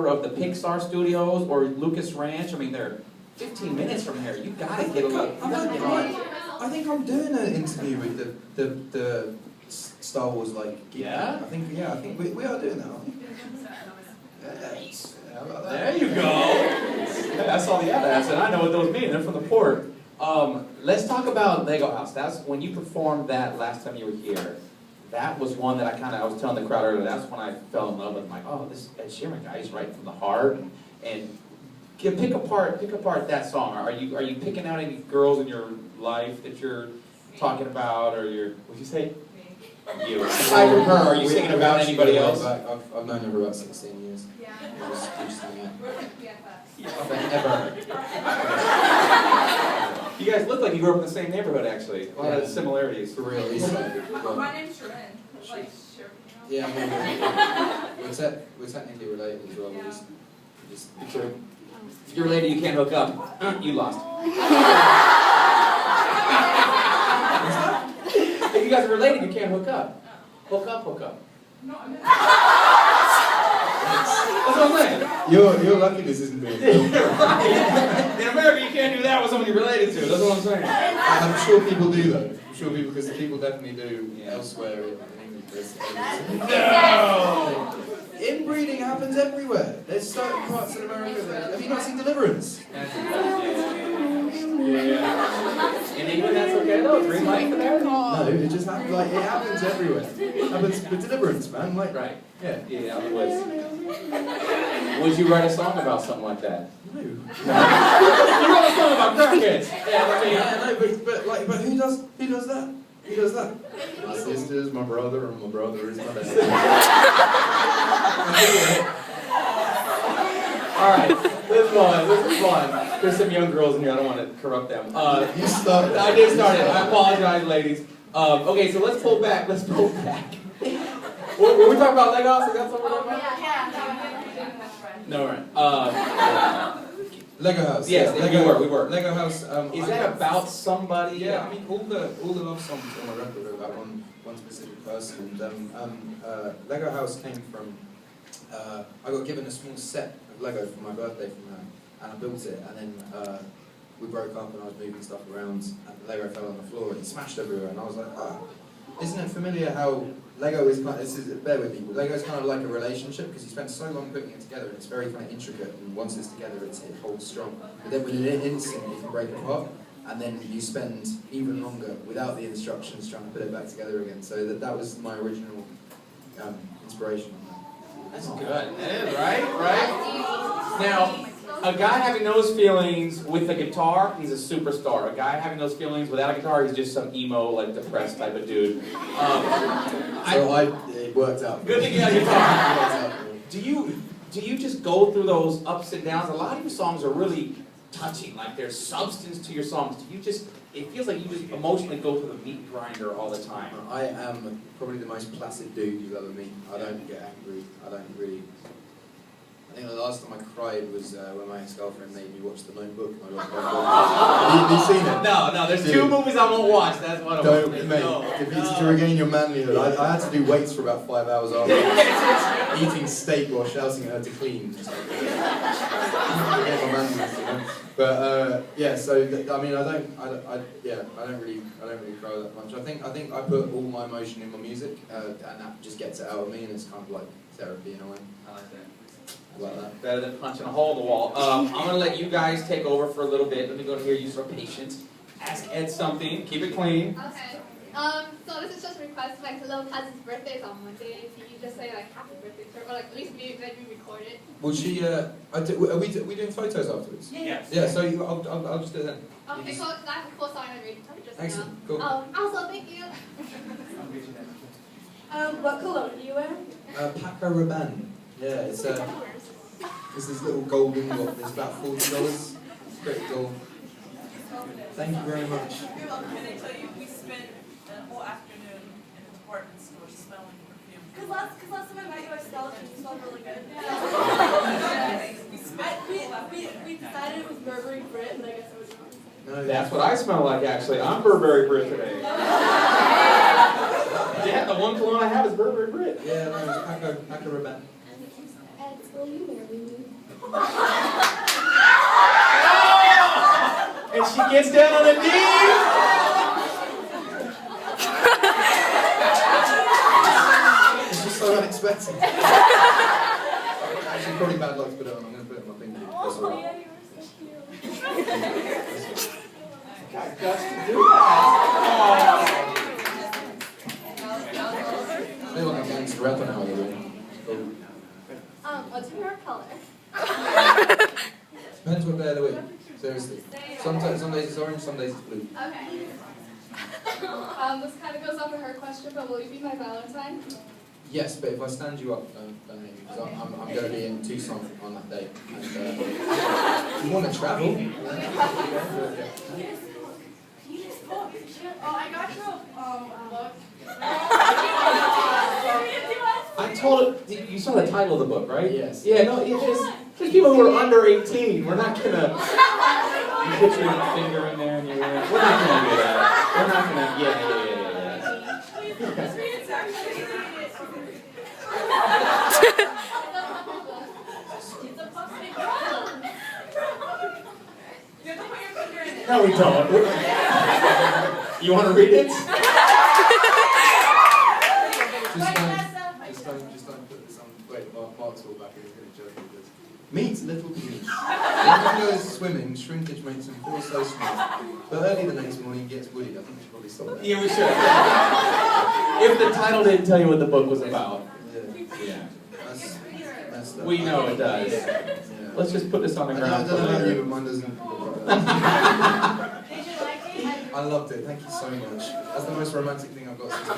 of the Pixar studios or Lucas Ranch. I mean, they're 15 minutes from here. You gotta get a look. I think I'm doing an interview with the Star Wars geek. Yeah? I think we are doing that. Aren't we? Yes. How about that? There you go. I saw the ad and I know what those mean. They're from the port. Let's talk about Lego House. That's when you performed that last time you were here. That was one that I was telling the crowd earlier, that's when I fell in love with. I'm like, oh, this Ed Sheeran guy, he's right from the heart. And pick apart that song. Are you picking out any girls in your life that you're talking about, or what'd you say? You. Aside from her, are you singing about anybody else? I've known her for about 16 years. Yeah. Ever. You guys look like you grew up in the same neighborhood, actually. A lot of similarities. For real. My name's Sheeran. Like, sure. Yeah, I mean, we're technically related as well. Just True. If you're related, you can't hook up. You lost. If you guys are related, you can't hook up. Hook up. No, I'm not. That's what I'm saying. You're lucky this isn't being filmed. In America, you can't do that with someone you're related to. That's what I'm saying. I'm sure people do though. I'm sure people, because people definitely do elsewhere in England. No! Inbreeding happens everywhere. There's certain parts in America that... Have you not seen Deliverance? Yeah. In England, that's okay though? Green light for that? No, it just happens, it happens everywhere. It happens with Deliverance, man. Right. Yeah. Yeah, on the list. Would you write a song about something like that? No. You wrote a song about crackheads. But who does that? Who does that? My sister's my brother, and my brother is my dad. Alright, this is fun. There's some young girls in here, I don't want to corrupt them. You started. I did start it. I apologize, ladies. Okay, so let's pull back. Were we talking about Lego House? Is that something we're talking about? No, right. Lego House. Yes, yeah, we were. Lego House. Is that about somebody? Yeah, I mean all the love songs on my record are about one specific person. And Lego House came from. I got given a small set of Lego for my birthday from her, and I built it. And then we broke up, and I was moving stuff around, and the Lego fell on the floor and it smashed everywhere. And I was like, isn't it familiar how Lego is bear with me. Lego is kind of like a relationship because you spend so long putting it together and it's very kind of intricate, and once it's together it holds strong. But then within an instant you can break it apart, and then you spend even longer without the instructions trying to put it back together again. So that was my original inspiration on that. That's good. Yeah, right? Now, a guy having those feelings with a guitar, he's a superstar. A guy having those feelings without a guitar, he's just some emo, depressed type of dude. It worked out. Good thing you got a guitar. Do you just go through those ups and downs? A lot of your songs are really touching, there's substance to your songs. It feels like you just emotionally go through the meat grinder all the time. I am probably the most placid dude you'll ever meet. I don't get angry. I think the last time I cried was when my ex-girlfriend made me watch The Notebook. Have you seen it? No, there's two movies I won't watch, that's one of them. Mate, to regain your manlyhood, I had to do weights for about 5 hours after eating steak while shouting at her to clean. Just regain my manliness, you know? But so I don't really cry that much. I think I put all my emotion in my music, and that just gets it out of me, and it's kind of like therapy in a way. I like that. Like that. Better than punching a hole in the wall. I'm going to let you guys take over for a little bit. Let me go here, use for patience. Ask Ed something. Keep it clean. Okay. So this is just a request. My little cousin's birthday is on Monday. Can you just say happy birthday to her, or at least maybe record it? Will she? Are we doing photos afterwards? Yes. Yeah. So I'll just do it then. Okay. Cool. I have a cool song I'm ready to just Excellent. now. Cool. Also, thank you. What cologne do you wear? Paco Rabanne. Yeah, it's this little gold ingot. It's about $40. It's pretty cool. Thank you very much. You're welcome. Can I tell you, we spent a whole afternoon in a department store smelling perfume. Because last time I met you, I smelled it. You smelled really good. We decided it was Burberry Brit, and I guess I was wrong. No, That's what I smell like, actually. I'm Burberry Brit today. Yeah, the one cologne I have is Burberry Brit. Yeah, no, it's Paco Rabanne. Ed, will you marry me? And she gets down on her knees. It's just so unexpected. Actually, probably bad luck to put it on. I'm going to put it on my pinky. That's all right. Yeah, you were so cute. Got guts to do that. I feel like I'm getting to rap now, by the way. What's your hair color? Depends what day of the week. Seriously. Sometimes, some days it's orange, some days it's blue. Okay. This kind of goes off of her question, but will you be my Valentine? Yes, but if I stand you up, don't hate me, because I'm going to be in Tucson on that day. And you want to travel? Oh, I got you book. I told her, you saw the title of the book, right? Yes. Yeah, no, it's just people who are under 18. We're not gonna. You put your finger in there and you're. We're not gonna do that. We're not gonna. Yeah. You have to put your finger in it. No, we don't. You want to read it? Just don't put this on. Wait, Mark's all back here. He's going to joke with this. Meet little penis. When he goes swimming, shrinkage makes him feel so small. But early the next morning, he gets woody. I think we should probably stop that. Yeah, we should. If the title didn't tell you what the book was about. Yeah. That's messed up. We know it does. Yeah. Let's just put this on the I ground. don't know about you, later. but mine doesn't look like that. Did you like it? I loved it. Thank you so much. That's the most romantic thing I've got since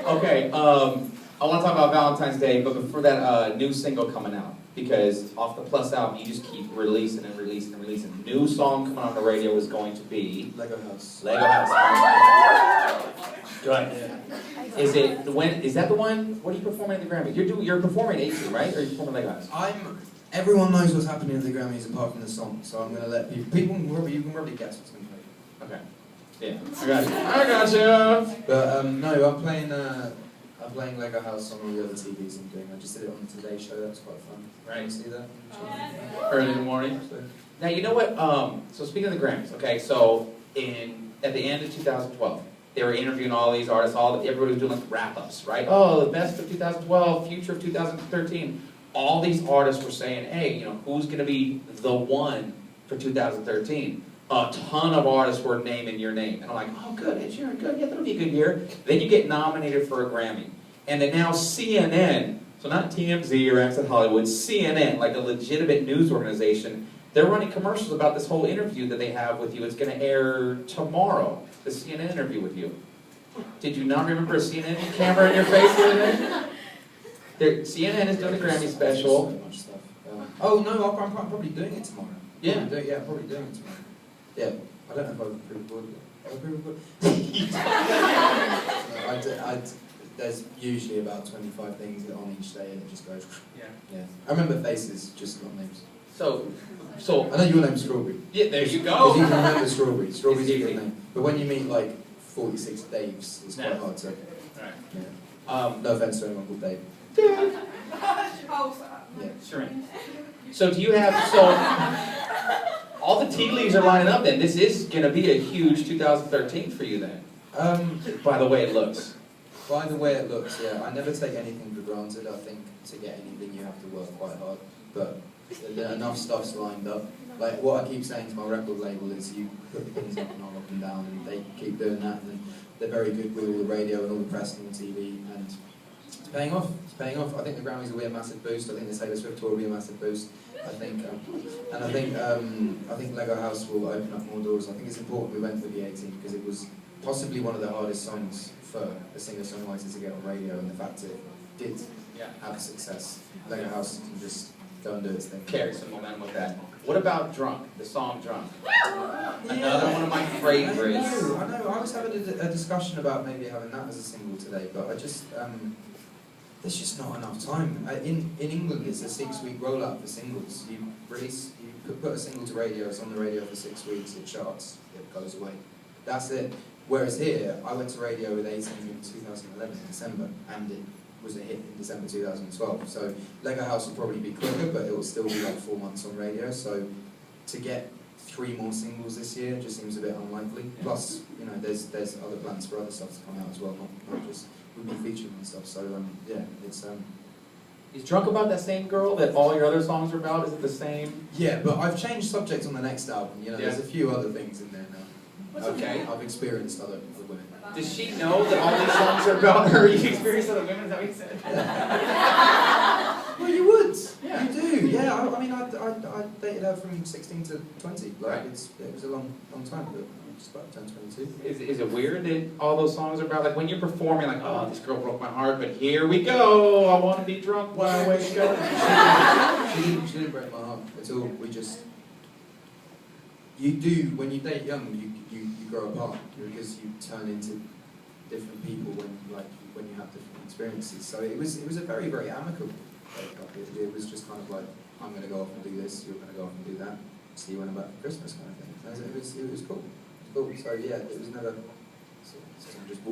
Okay, I want to talk about Valentine's Day, but before that, new single coming out. Because off the Plus album, you just keep releasing and releasing and releasing. New song coming on the radio is going to be Lego House. Lego House. Good. Is it when? Is that the one? What are you performing at the Grammys? You're performing at 18, right? Or are you performing Lego House? Everyone knows what's happening at the Grammys apart from the song, so I'm going to let people you can probably guess what's going to happen. Okay. Yeah, I got you. I got you. But no, I'm playing Lego House on all the other TVs I'm doing. I just did it on the Today Show. That was quite fun. Right. See that? Early in the morning. So, Now you know what? So speaking of the Grammys, okay. So at the end of 2012, they were interviewing all these artists. Everybody was doing like wrap-ups, right? Oh, the best of 2012, future of 2013. All these artists were saying, hey, you know, who's going to be the one for 2013? A ton of artists were naming your name. And I'm like, oh, good, Ed Sheeran, good, yeah, that'll be a good year. Then you get nominated for a Grammy. And then now CNN, so not TMZ or Access Hollywood, CNN, like a legitimate news organization, they're running commercials about this whole interview that they have with you. It's going to air tomorrow, the CNN interview with you. Did you not remember a CNN camera in your face the other day? CNN is doing a Grammy special. So much stuff. Oh no, I'm probably doing it tomorrow. Yeah. I'm probably doing it tomorrow. Yeah, I don't know if I've pre-recorded it. There's usually about 25 things on each day, and it just goes. Yeah. I remember faces, just not names. So I know your name's Strawberry. yeah, there you Because go. you can remember Strawberry. Strawberry's It's your easy. name. But when you meet like 46 Daves, it's quite Yeah. hard to. Right. Yeah. No offense to anyone called Dave. Oh, stop. Yeah. Sure. So do you have all the tea leaves are lining up then? This is going to be a huge 2013 for you then. By the way it looks. By the way it looks, yeah. I never take anything for granted. I think to get anything you have to work quite hard. But enough stuff's lined up. Like what I keep saying to my record label is you put things up and up and down, and they keep doing that, and they're very good with all the radio and all the press and all the TV, and it's paying off. It's paying off. I think the Grammys will be a massive boost. I think the Taylor Swift tour will be a massive boost. I think Lego House will open up more doors. I think it's important we went for the 18 because it was possibly one of the hardest songs for a singer-songwriter to get on radio, and the fact it did have success. Lego House can just go and do its thing. Carry some momentum with that. What about Drunk? The song Drunk. Another one of my favorites. I know. I was having a discussion about maybe having that as a single today, but I just there's just not enough time. In England, it's a 6-week rollout for singles. You put a single to radio, it's on the radio for 6 weeks, it charts, it goes away. That's it. Whereas here, I went to radio with 18 in 2011 in December, and it was a hit in December 2012. So Lego House will probably be quicker, but it will still be like 4 months on radio. So to get 3 more singles this year just seems a bit unlikely. Yeah. Plus, you know, there's other plans for other stuff to come out as well, not just we'll be featured and stuff. So yeah, it's Is Drunk About That same girl that all your other songs are about? Is it the same? yeah, but I've changed subjects on the next album. You know, there's a few other things in there now. That's okay. I've experienced other women. Does she know that all these songs are about her? You experience other women? Is that what you said? Well, you would. Yeah. You do. Yeah. I mean, I dated her from 16 to 20. Like, Right. it was a long time, but I'm just about to turn 22. Is it weird that all those songs are about, like when you're performing, like, oh, this girl broke my heart, but here we go, I want to be drunk when I wake up. She didn't break my heart at all. We just, you do, when you date young, you grow apart because you turn into different people when you have different experiences. So it was a very, very amicable breakup. It was just kind of like, I'm going to go off and do this, you're going to go off and do that, see you when I'm back for Christmas kind of thing. It was cool. So yeah, it was never just